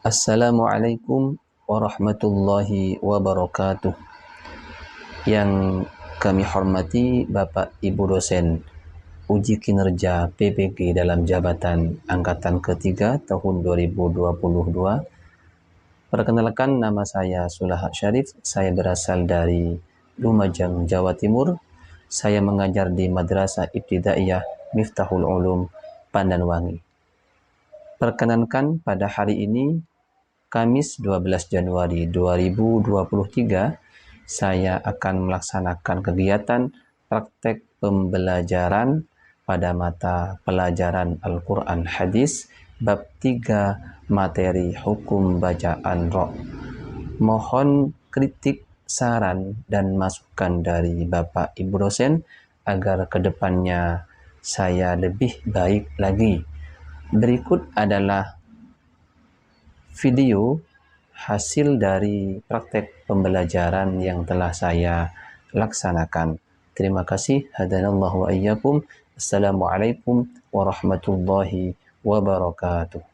Assalamualaikum warahmatullahi wabarakatuh. Yang kami hormati Bapak Ibu dosen uji kinerja PPG dalam jabatan angkatan ketiga tahun 2022. Perkenalkan, nama saya Sulahat Syarif. Saya berasal dari Lumajang, Jawa Timur. Saya mengajar di Madrasah Ibtidaiyah Miftahul Ulum, Pandanwangi. Perkenankan, pada hari ini Kamis 12 Januari 2023, saya akan melaksanakan kegiatan praktek pembelajaran pada mata pelajaran Al-Quran Hadis bab 3 materi hukum bacaan Ra'. Mohon kritik, saran, dan masukan dari Bapak Ibu dosen agar kedepannya saya lebih baik lagi. Berikut adalah video hasil dari praktek pembelajaran yang telah saya laksanakan. Terima kasih. Hadanallahu wa iyyakum. Assalamualaikum warahmatullahi wabarakatuh.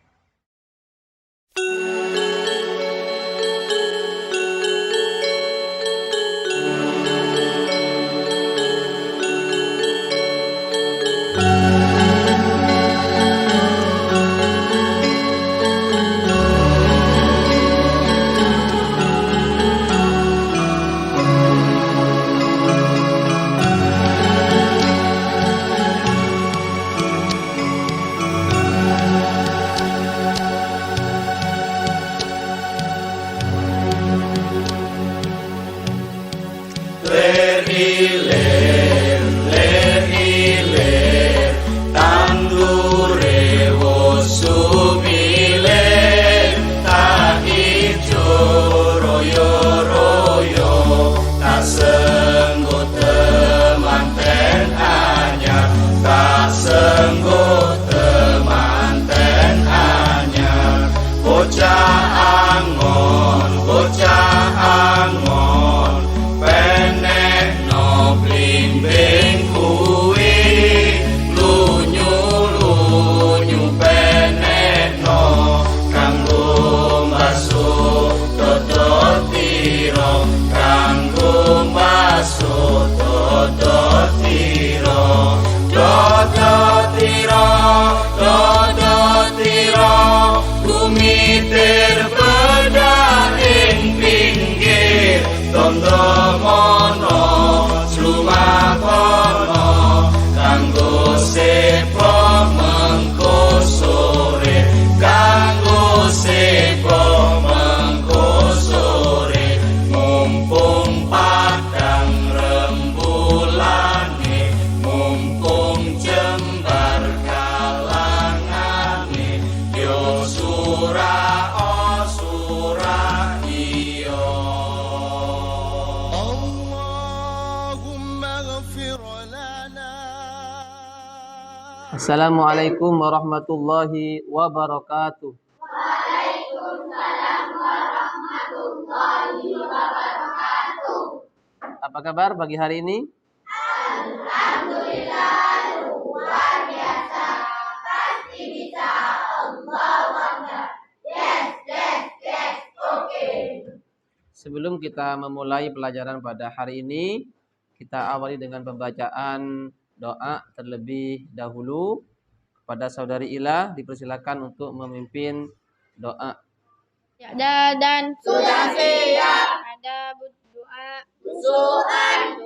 Assalamualaikum warahmatullahi wabarakatuh. Waalaikumsalam warahmatullahi wabarakatuh. Apa kabar pagi hari ini? Alhamdulillah, luar biasa. Pasti bisa. Allahu Akbar. Yes, okay. Sebelum kita memulai pelajaran pada hari ini, kita awali dengan pembacaan doa terlebih dahulu. Kepada saudari Ila dipersilakan untuk memimpin doa. Ya, dan Sudah siap. ada doa Doaan.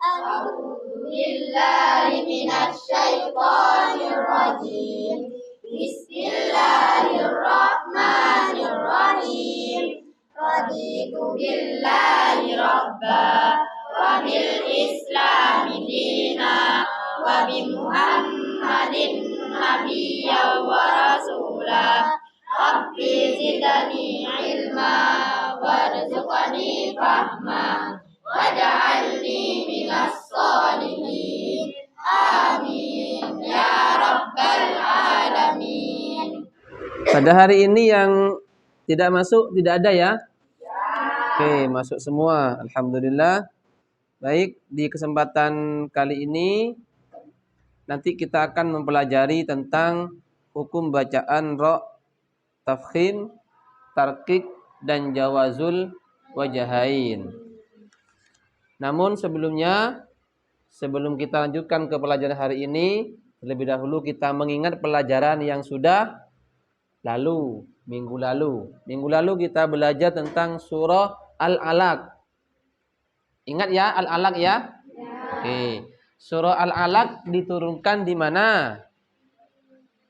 A'udzubillahi minasyaitonirrajim. Bismillahirrahmanirrahim. Raditu billahi rabba wa bil islami dina wa bi Muhammadin nabiyya wa rasulah. Rabbi zidni ilma warzuqni fahma waj'alni minas sholihin. Amin ya rabbal alamin. Pada hari ini yang tidak masuk tidak ada ya? Oke, masuk semua. Alhamdulillah. Baik, di kesempatan kali ini nanti kita akan mempelajari tentang hukum bacaan Ra' tafkhim, tarkik, dan jawazul wajahain. Namun sebelum kita lanjutkan ke pelajaran hari ini, terlebih dahulu kita mengingat pelajaran yang sudah lalu, minggu lalu. Minggu lalu kita belajar tentang surah Al-Alaq. Ingat ya Al-Alaq ya? Oke. Surah Al-Alaq diturunkan di mana?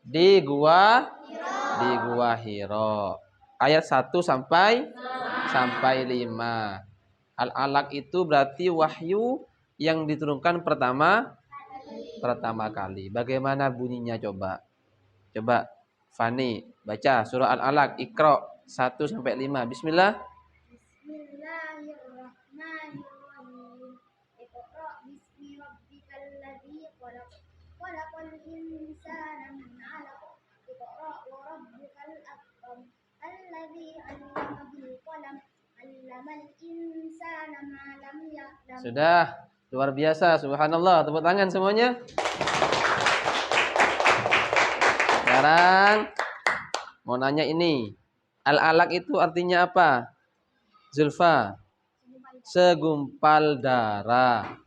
Di Gua Hira. Ayat 1 sampai 5. Al-Alaq itu berarti wahyu yang diturunkan pertama kali. Bagaimana bunyinya coba? Coba Fani baca surah Al-Alaq, Iqra 1 sampai 5. Bismillah. Bismillahirrahmanirrahim. Iqra bismi rabbikal ladzi khalaq. Khalaqal insana min 'alaq. Iqra wa rabbukal akram. Alladzi 'allama bil qalam. 'Allamal insana ma lam ya'lam. Sudah, luar biasa, subhanallah. Tepuk tangan semuanya. Sekarang mau nanya ini. Al-Alaq itu artinya apa? Zulfa. Segumpal darah.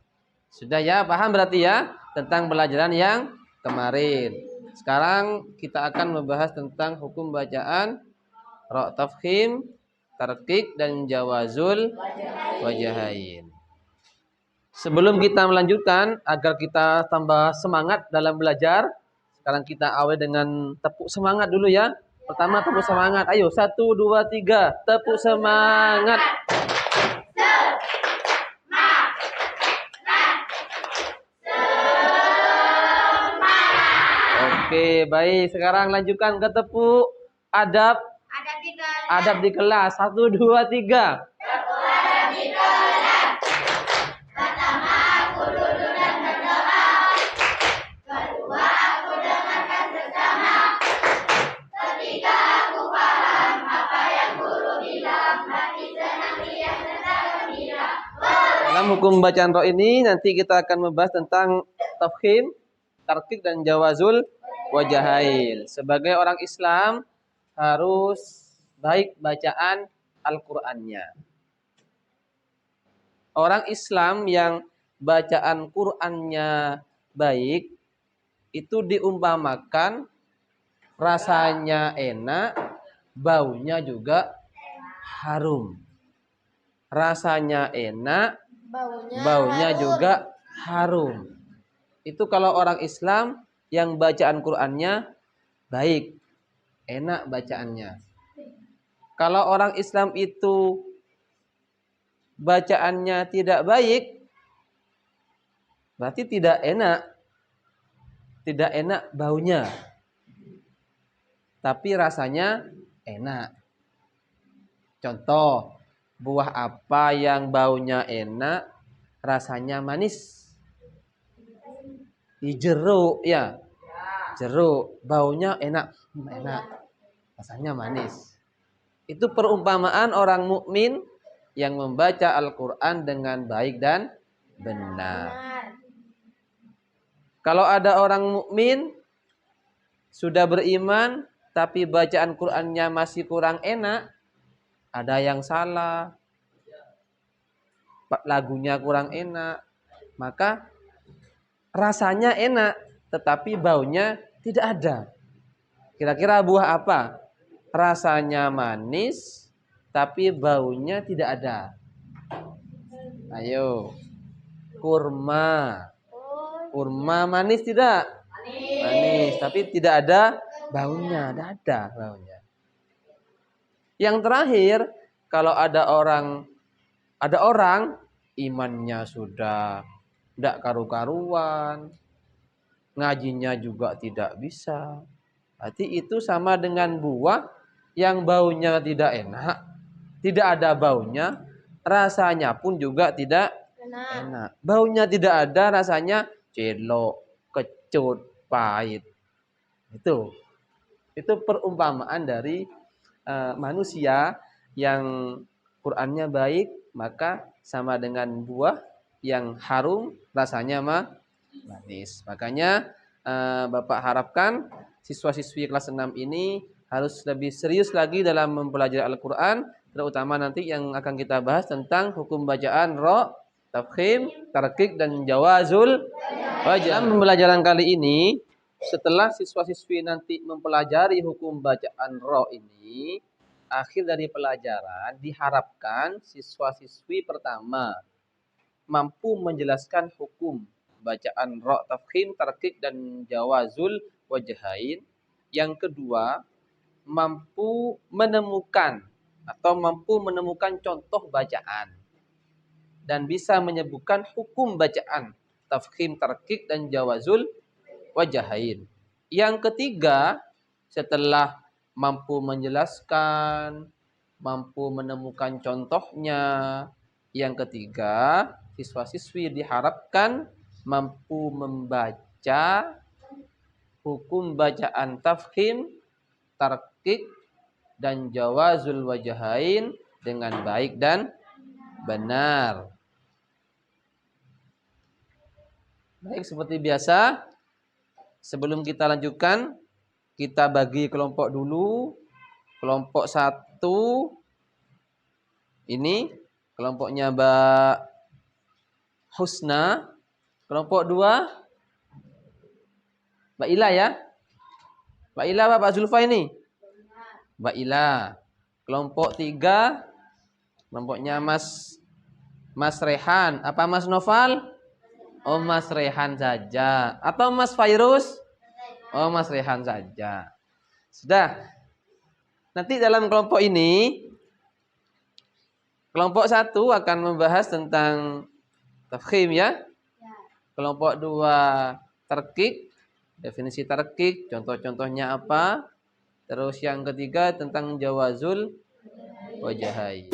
Sudah ya, paham berarti ya tentang pelajaran yang kemarin. Sekarang kita akan membahas tentang hukum bacaan ra' tafkhim, tarkik, dan jawazul wajahain. Sebelum kita melanjutkan, agar kita tambah semangat dalam belajar, sekarang kita awali dengan tepuk semangat dulu ya. Pertama tepuk semangat. Ayo 1, 2, 3. Tepuk semangat. Oke, baik. Sekarang lanjutkan ke tepuk adab. Adab di kelas. 1, 2, 3. Dalam hukum bacaan roh ini nanti kita akan membahas tentang tafkhim, tarkik, dan jawazul wajahain. Sebagai orang Islam harus baik bacaan Al-Qur'annya. Orang Islam yang bacaan Qur'annya baik itu diumpamakan rasanya enak, baunya juga harum. Rasanya enak, baunya juga harum. Itu kalau orang Islam yang bacaan Qur'annya baik, enak bacaannya. Kalau orang Islam itu bacaannya tidak baik, berarti tidak enak baunya. Tapi rasanya enak. Contoh, buah apa yang baunya enak, rasanya manis? Jeruk ya. Jeruk, baunya enak, rasanya manis. Itu perumpamaan orang mukmin yang membaca Al-Qur'an dengan baik dan benar. Kalau ada orang mukmin sudah beriman tapi bacaan Qur'annya masih kurang enak, ada yang salah, lagunya kurang enak, maka rasanya enak tetapi baunya tidak ada. Kira-kira buah apa? Rasanya manis tapi baunya tidak ada. Ayo. Kurma. Kurma manis tidak? Manis, tapi tidak ada baunya, tidak ada baunya. Yang terakhir, kalau ada orang imannya sudah tidak karu-karuan, ngajinya juga tidak bisa. Berarti itu sama dengan buah yang baunya tidak enak, tidak ada baunya, rasanya pun juga tidak enak. Baunya tidak ada, rasanya celok, kecut, pahit. Itu perumpamaan dari manusia yang Qur'annya baik, maka sama dengan buah yang harum, rasanya manis. Makanya Bapak harapkan siswa-siswi kelas 6 ini harus lebih serius lagi dalam mempelajari Al-Qur'an, terutama nanti yang akan kita bahas tentang hukum bacaan ra, tafkhim, tarqiq dan jawazul wajah. Dalam pembelajaran kali ini, setelah siswa-siswi nanti mempelajari hukum bacaan ra ini, akhir dari pelajaran diharapkan siswa-siswi pertama mampu menjelaskan hukum bacaan ra, tafkhim, tarqiq dan jawazul wajhain. Yang kedua, mampu menemukan contoh bacaan dan bisa menyebutkan hukum bacaan tafkhim, tarqiq dan jawazul wajhain. Yang ketiga, setelah mampu menjelaskan, mampu menemukan contohnya, yang ketiga, siswa-siswi diharapkan mampu membaca hukum bacaan tafkhim, tarqiq dan jawazul wajhain dengan baik dan benar. Baik, seperti biasa, sebelum kita lanjutkan, kita bagi kelompok dulu. Kelompok 1 ini kelompoknya Mbak Husna. Kelompok 2 Mbak Ila ya. Mbak Ila apa Pak Zulfa ini? Mbak Ila. Kelompok 3 kelompoknya Mas Rehan. Apa Mas Noval? Oh, Mas Rehan saja. Atau Mas Fairuz? Oh, Mas Rehan saja. Sudah. Nanti dalam kelompok ini, kelompok 1 akan membahas tentang tafkhim ya. Kelompok 2 tarqiq, definisi tarqiq, contoh-contohnya apa. Terus yang ketiga tentang jawazul wajhain.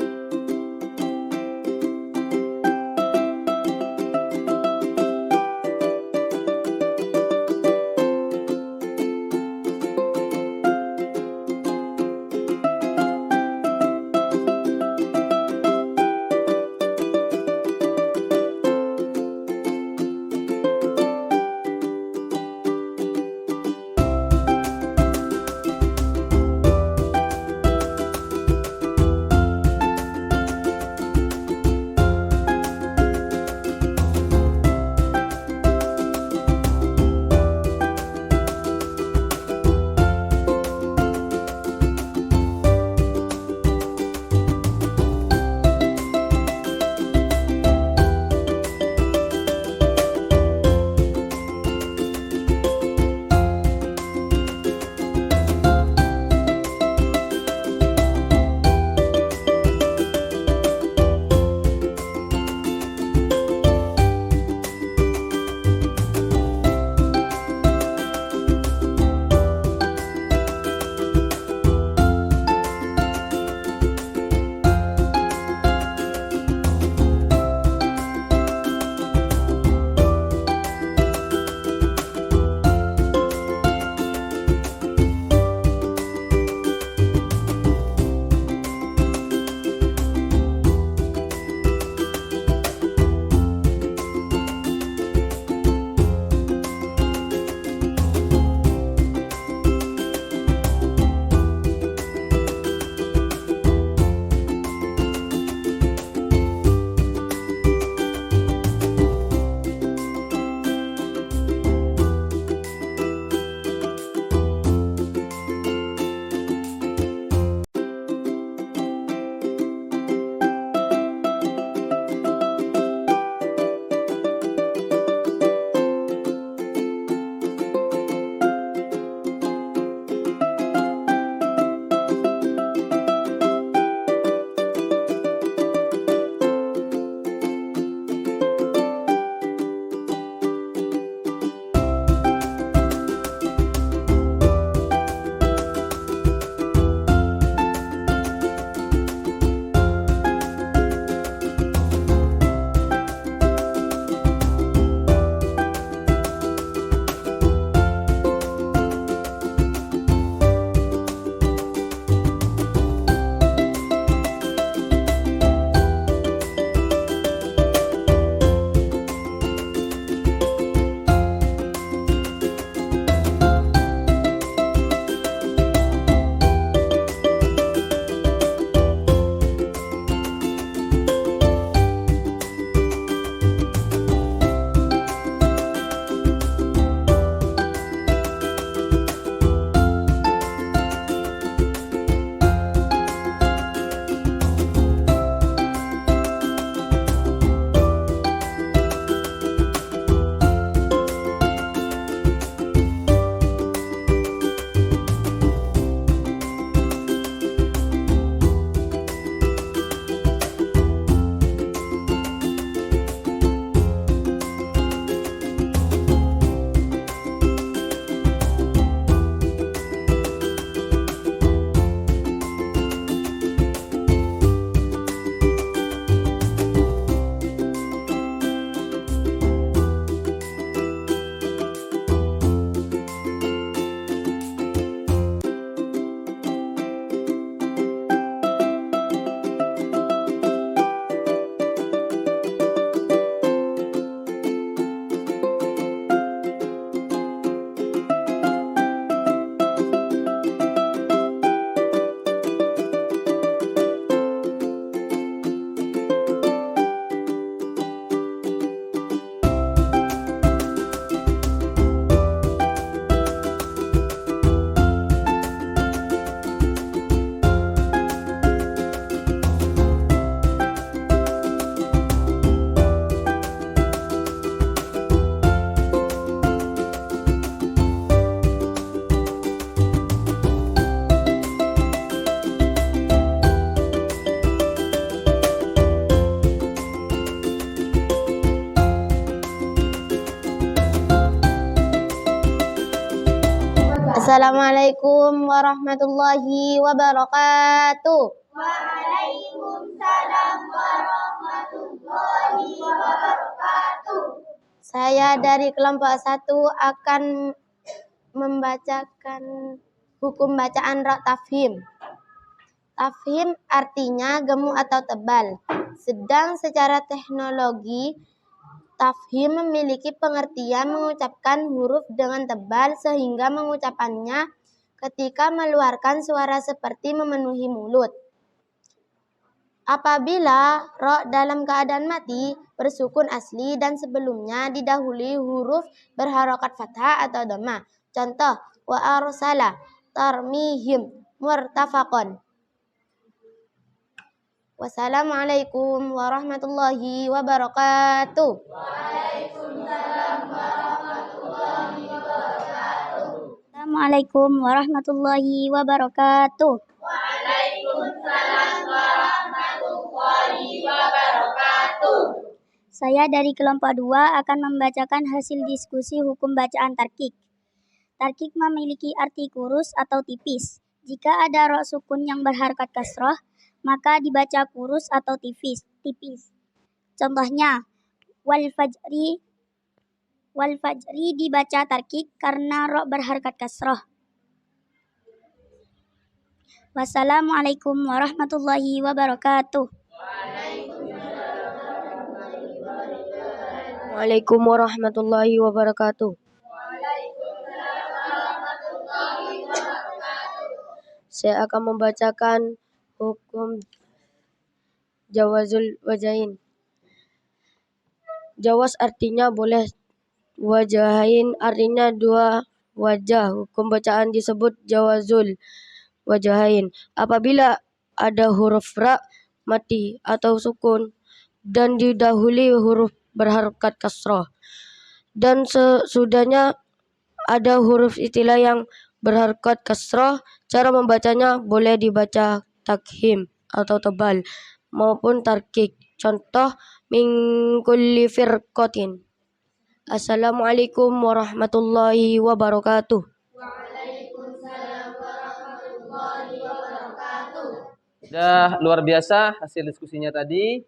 Assalamualaikum warahmatullahi wabarakatuh. Waalaikumsalam warahmatullahi wabarakatuh. Saya dari kelompok 1 akan membacakan hukum bacaan ra tafhim. Tafhim artinya gemuk atau tebal. Sedang secara teknologi, tafhim memiliki pengertian mengucapkan huruf dengan tebal sehingga mengucapannya ketika mengeluarkan suara seperti memenuhi mulut. Apabila ro dalam keadaan mati, bersukun asli dan sebelumnya didahului huruf berharokat fathah atau dhammah. Contoh, wa arsala tarmihim murtafaqon. Wassalamualaikum warahmatullahi wabarakatuh. Assalamualaikum warahmatullahi wabarakatuh. Saya dari kelompok 2 akan membacakan hasil diskusi hukum bacaan tarkik. Tarkik memiliki arti kurus atau tipis. Jika ada ro sukun yang berharokat kasroh, maka dibaca kurus atau tipis. Contohnya, wal fajri dibaca tarkik karena ro berharokat kasroh. Wassalamualaikum warahmatullahi wabarakatuh. Waalaikumsalam warahmatullahi wabarakatuh. Saya akan membacakan hukum jawazul wajahin. Jawaz artinya boleh, wajahin artinya dua wajah. Hukum bacaan disebut jawazul wajahin apabila ada huruf ra mati atau sukun dan didahului huruf berharokat kasroh, dan sesudahnya ada huruf istilah yang berharokat kasroh. Cara membacanya boleh dibaca takhim atau tebal maupun tarkik. Contoh, min kulli firqatin. Assalamualaikum warahmatullahi wabarakatuh. Sudah luar biasa hasil diskusinya tadi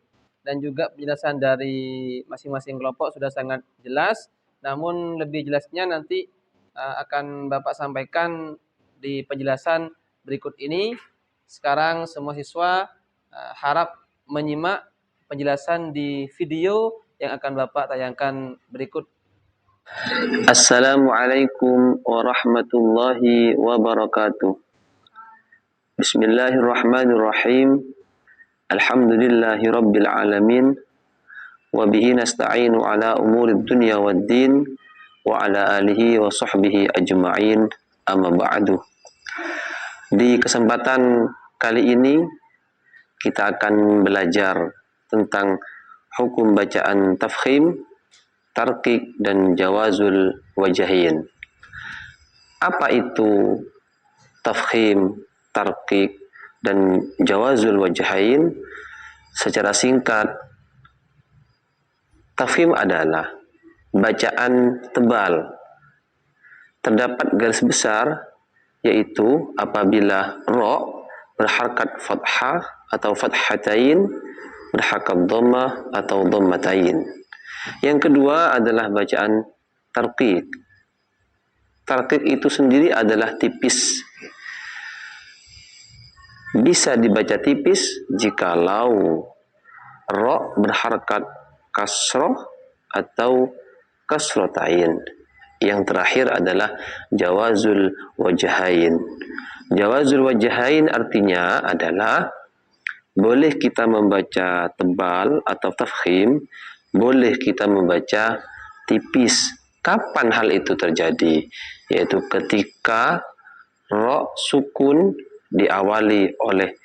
dan juga penjelasan dari masing-masing kelompok sudah sangat jelas. Namun lebih jelasnya nanti akan Bapak sampaikan di penjelasan berikut ini. Sekarang semua siswa harap menyimak penjelasan di video yang akan Bapak tayangkan berikut. Assalamualaikum warahmatullahi wabarakatuh. Bismillahirrahmanirrahim. Alhamdulillahi rabbil alamin. Wa bihi nasta'inu ala umurid dunya wad din. Wa ala alihi wa sahbihi ajma'in. Amma ba'du. Di kesempatan kali ini kita akan belajar tentang hukum bacaan tafkhim, tarkik, dan jawazul wajahin. Apa itu tafkhim, tarkik, dan jawazul wajahin? Secara singkat, tafkhim adalah bacaan tebal. Terdapat garis besar, yaitu apabila ro berharakat fathah atau fathatain, berharakat dhammah atau dhammatain. Yang kedua adalah bacaan tarkik. Tarkik itu sendiri adalah tipis. Bisa dibaca tipis jikalau ro berharakat kasroh atau kasrotain. Yang terakhir adalah jawazul wajahain. Jawazul wajahain artinya adalah boleh kita membaca tebal atau tafkhim, boleh kita membaca tipis. Kapan hal itu terjadi? Yaitu ketika ro sukun diawali oleh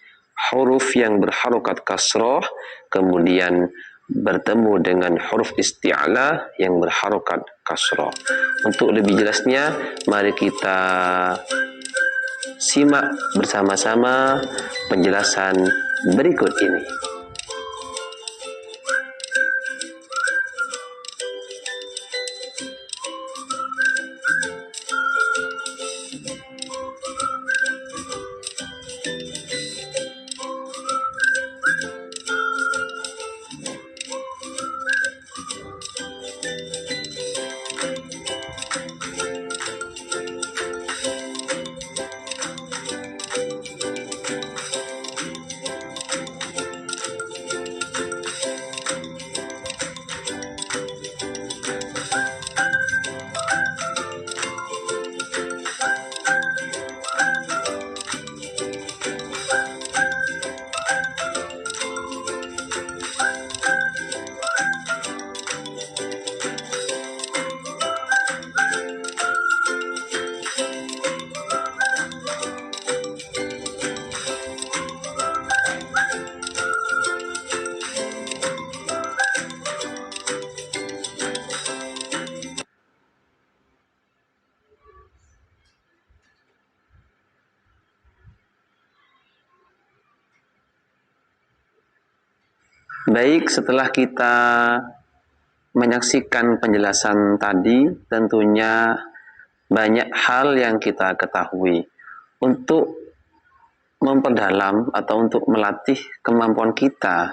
huruf yang berharokat kasroh, kemudian bertemu dengan huruf isti'la yang berharokat kasroh. Untuk lebih jelasnya, mari kita simak bersama-sama penjelasan berikut ini. Baik, setelah kita menyaksikan penjelasan tadi, tentunya banyak hal yang kita ketahui. Untuk memperdalam atau untuk melatih kemampuan kita,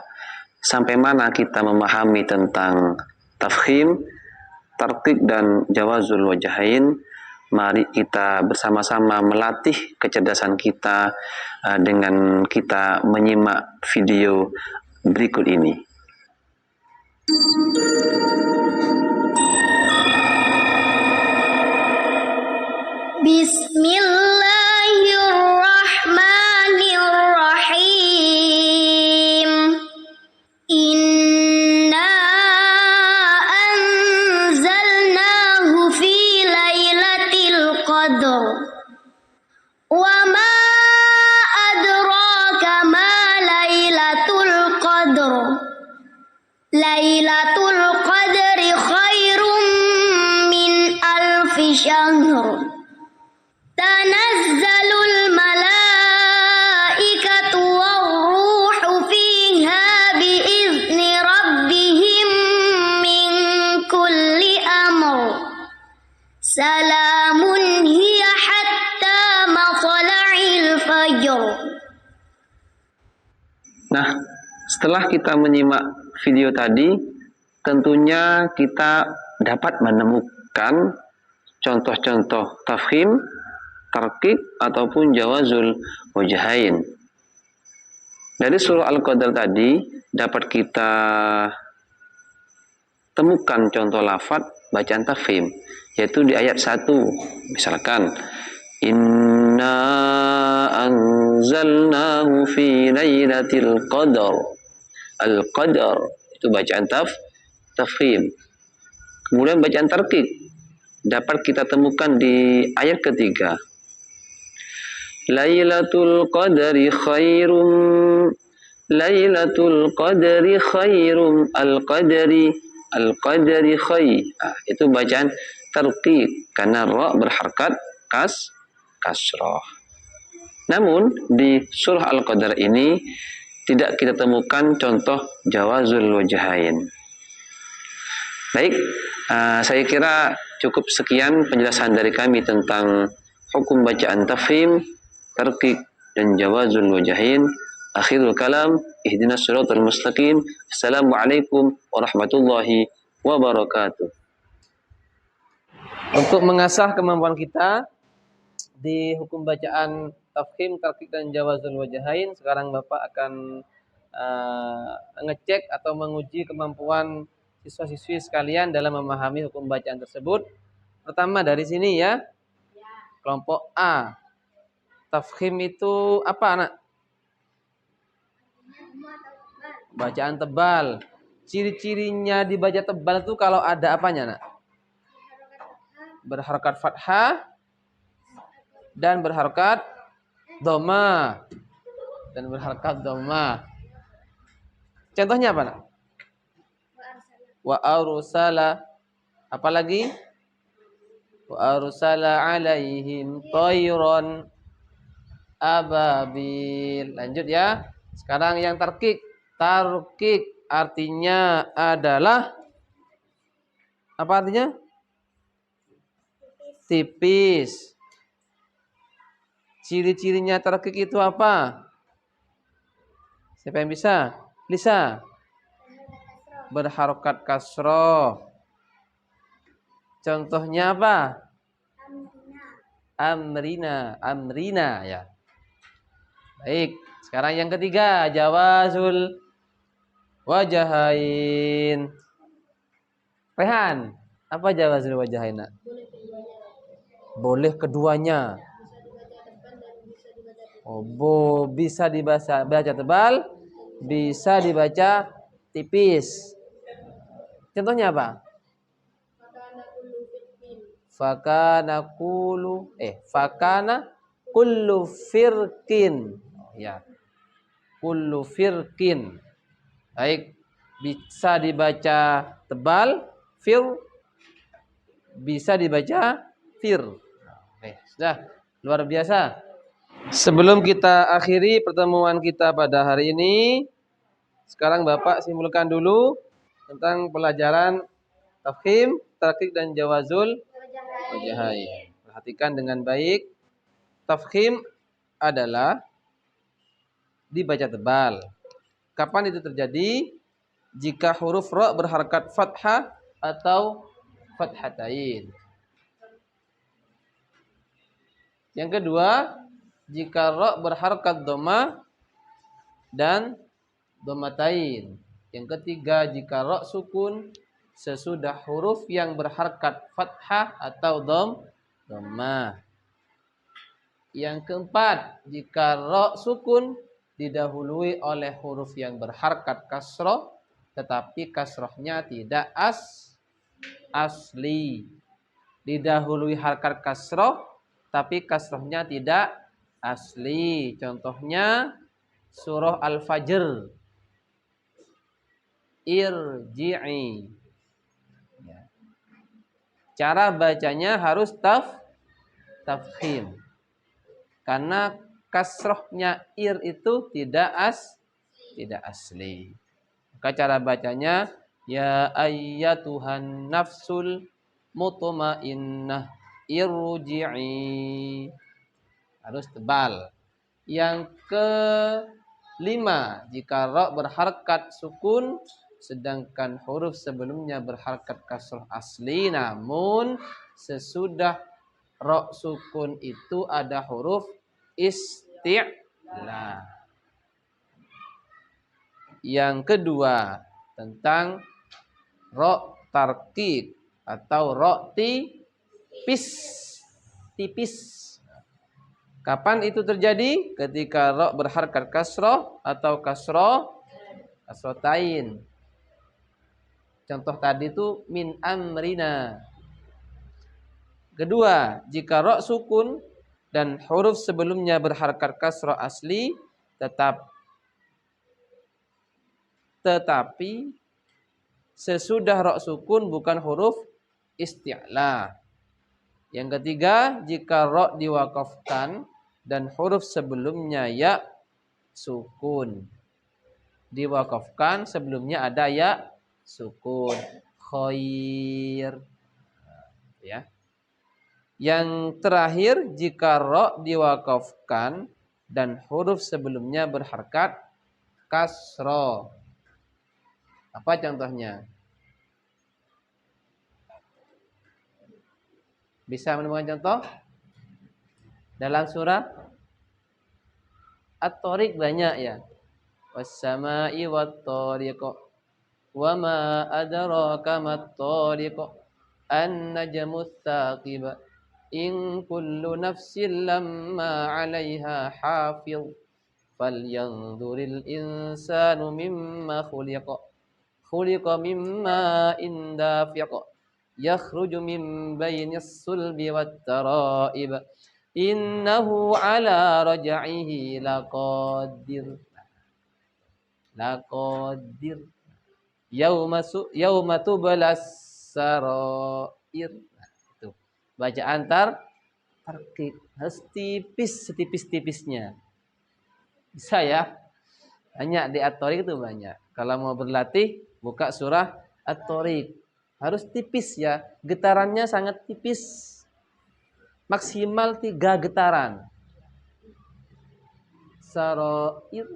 sampai mana kita memahami tentang tafkhim, tarqiq dan jawazul wajahain, mari kita bersama-sama melatih kecerdasan kita dengan kita menyimak video berikut ini. Bismillahirrahmanirrahim. Inna anzalnahu fi lailatul qadr. Wa ma adraka ma lailatul qadr. Lailatul qadri khairum min alfi syahr. Tanazzalul malaikatu war-ruhu fiha biizni rabbihim min kulli amr. Salamun hiya hatta matla'il fajr. Nah, setelah kita menyimak video tadi, tentunya kita dapat menemukan contoh-contoh tafkhim, tarqiq ataupun jawazul wajahain. Dari surah Al-Qadr tadi dapat kita temukan contoh lafaz bacaan tafkhim, yaitu di ayat 1. Misalkan inna anzalnahu fi lailatul qadar. Al-qadar itu bacaan tafkhim. Kemudian bacaan tarqiq dapat kita temukan di ayat ketiga. Lailatul qadri khairum al-qadri khair. Itu bacaan tarqiq karena ra berharakat kasrah. Namun di surah Al-Qadr ini tidak kita temukan contoh jawazul wajahain. Baik, saya kira cukup sekian penjelasan dari kami tentang hukum bacaan tafkhim, tarqiq dan jawazul wajahain. Akhirul kalam, ihdinas siratal mustaqim. Assalamualaikum warahmatullahi wabarakatuh. Untuk mengasah kemampuan kita di hukum bacaan tafkhim, tarqiq dan jawazul wajahain, sekarang Bapak akan ngecek atau menguji kemampuan siswa-siswi sekalian dalam memahami hukum bacaan tersebut. Pertama dari sini ya. Kelompok A. Tafkhim itu apa, anak? Bacaan tebal. Ciri-cirinya dibaca tebal itu kalau ada apanya, nak? Berharakat fathah dan berharakat dhamma. Contohnya apa, nak? Wa arsala. Apa lagi? Wa arsala alaihim tayran ababil. Lanjut ya. Sekarang yang tarqiq. Tarqiq artinya adalah apa artinya? Tipis. Ciri-cirinya tarqiq itu apa? Siapa yang bisa? Lisa. Berharokat kasroh. Contohnya apa? Amrina ya. Baik, sekarang yang ketiga, jawazul wajahain. Rehan, apa jawazul wajahain, nak? Boleh keduanya. Bisa dibaca tebal, bisa dibaca tipis. Contohnya apa? Fakana kullu firqin. Ya. Kullu firqin. Baik, bisa dibaca tebal, bisa dibaca fir. Sudah luar biasa. Sebelum kita akhiri pertemuan kita pada hari ini, Sekarang Bapak simpulkan dulu tentang pelajaran tafkhim, tarqiq dan jawazul wajahain. Perhatikan dengan baik. Tafkhim adalah dibaca tebal. Kapan itu terjadi? Jika huruf ra berharakat fathah atau fathatain. Yang kedua, jika ra berharakat dhammah dan dhammatain. Yang ketiga, jika ra sukun sesudah huruf yang berharakat fathah atau dhammah. Yang keempat, jika ra sukun didahului oleh huruf yang berharakat kasrah tetapi kasrahnya tidak asli. Didahului harakat kasrah tapi kasrahnya tidak asli. Contohnya surah Al-Fajr. Irji'i. Ya. Cara bacanya harus tafkhim. Karena kasrohnya ir itu tidak asli. Maka cara bacanya ya ayyatuhan nafsul mutmainnah irji'i. Harus tebal. Yang kelima, jika ra berharakat sukun sedangkan huruf sebelumnya berharakat kasrah asli, namun sesudah ra sukun itu ada huruf isti'la. Yang kedua, tentang ra tarqiq atau ra tipis. Kapan itu terjadi? Ketika ra berharakat kasrah atau kasrotain. Contoh tadi itu min amrina. Kedua, jika ra sukun dan huruf sebelumnya berharakat kasrah asli tetapi sesudah ra sukun bukan huruf isti'la. Yang ketiga, jika ra diwaqafkan dan huruf sebelumnya ya sukun. Diwaqafkan sebelumnya ada ya sukun. Khair. Ya. Yang terakhir, jika ra diwaqafkan dan huruf sebelumnya berharakat kasrah. Apa contohnya? Bisa menemukan contoh? Dalam surah At-Thariq banyak ya. Was-sama'i wat-thariq. Wa ma adraka mat-thariq. An-najmu ats-tsaqib. In kullu nafsin lamma 'alaiha hafiz. Falyanzuril insanu mimma khuliqa. Khuliqa mimma indafiq. Yakhruju min bainis sulbi wat-tara'ib. Innahu 'ala raj'ihi laqadir. Yauma tublas sarair. Itu. Bacaan tarqiq harus tipis, setipis-tipisnya. Bisa ya? Banyak di At-Thariq itu banyak. Kalau mau berlatih, buka surah At-Thariq. Harus tipis ya. Getarannya sangat tipis. Maksimal 3 getaran. Sarair,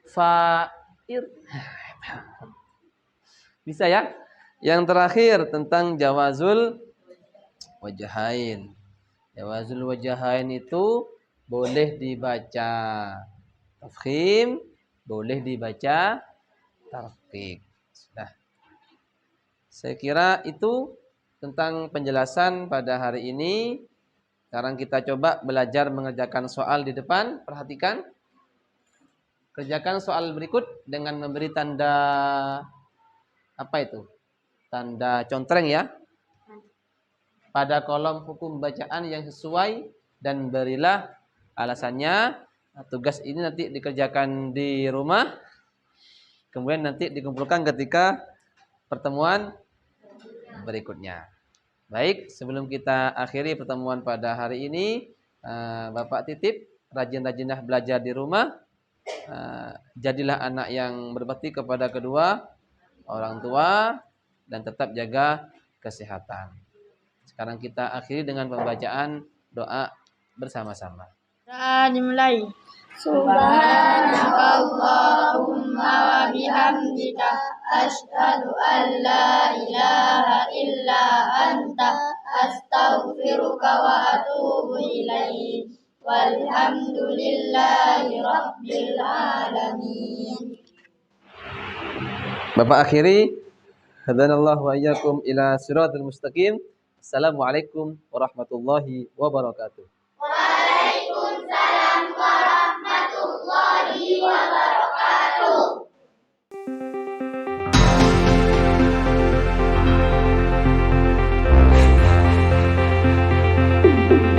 fa'ir. Bisa ya? Yang terakhir tentang jawazul wajahain. Jawazul wajahain itu boleh dibaca tafkhim, boleh dibaca tarqiq. Sudah. Saya kira itu tentang penjelasan pada hari ini. Sekarang kita coba belajar mengerjakan soal di depan. Perhatikan. Kerjakan soal berikut dengan memberi tanda apa itu? Tanda contreng ya. Pada kolom hukum bacaan yang sesuai dan berilah alasannya. Nah, tugas ini nanti dikerjakan di rumah. Kemudian nanti dikumpulkan ketika pertemuan berikutnya. Baik, sebelum kita akhiri pertemuan pada hari ini, Bapak titip rajin-rajinlah belajar di rumah. Jadilah anak yang berbakti kepada kedua orang tua dan tetap jaga kesehatan. Sekarang kita akhiri dengan pembacaan doa bersama-sama. Dimulai. Subhanakallahumma wa bihamdika asyhadu an la ilaha illa anta astaghfiruka wa atubu ilaik. Walhamdulillahi rabbil alamin. Bapak akhiri, hadanallahu wa iyyakum ila siratal mustaqim. Assalamualaikum warahmatullahi wabarakatuh. Waalaikumsalam warahmatullahi wabarakatuh.